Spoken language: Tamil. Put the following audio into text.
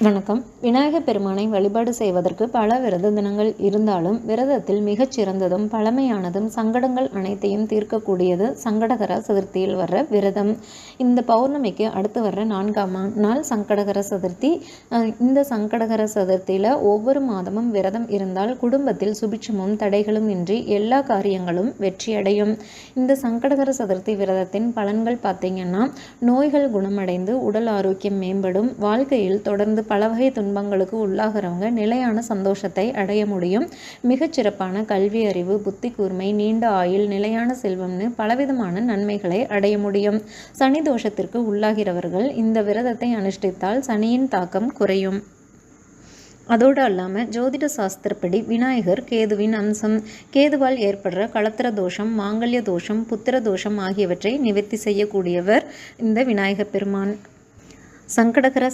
வணக்கம். விநாயகப் பெருமானை வழிபாடு செய்வதற்கு பல விரத தினங்கள் இருந்தாலும் விரதத்தில் மிகச் சிறந்ததும் பழமையானதும் சங்கடங்கள் அனைத்தையும் தீர்க்கக்கூடியது சங்கடகர சதுர்த்தியில் வர்ற விரதம். இந்த பௌர்ணமிக்கு அடுத்து வர்ற 4ஆம் நாள் சங்கடகர சதுர்த்தி. இந்த சங்கடகர சதுர்த்தியில் ஒவ்வொரு மாதமும் விரதம் இருந்தால் குடும்பத்தில் சுபிட்சமும் தடைகளும் இன்றி எல்லா காரியங்களும் வெற்றியடையும். இந்த சங்கடகர சதுர்த்தி விரதத்தின் பலன்கள் பார்த்தீங்கன்னா, நோய்கள் குணமடைந்து உடல் ஆரோக்கியம் மேம்படும். வாழ்க்கையில் தொடர்ந்து பல வகை துன்பங்களுக்கு உள்ளாகிறவங்க நிலையான சந்தோஷத்தை அடைய முடியும். மிகச்சிறப்பான கல்வி அறிவு, புத்தி கூர்மை, நீண்ட ஆயுள், நிலையான செல்வம்னு பலவிதமான நன்மைகளை அடைய முடியும். சனி தோஷத்திற்கு உள்ளாகிறவர்கள் இந்த விரதத்தை அனுஷ்டித்தால் சனியின் தாக்கம் குறையும். அதோடு அல்லாமல் ஜோதிட சாஸ்திரப்படி விநாயகர் கேதுவின் அம்சம். கேதுவால் ஏற்படுற களத்திர தோஷம், மாங்கல்ய தோஷம், புத்திர தோஷம் ஆகியவற்றை நிவர்த்தி செய்யக்கூடியவர் இந்த விநாயகப் பெருமான். சங்கடகர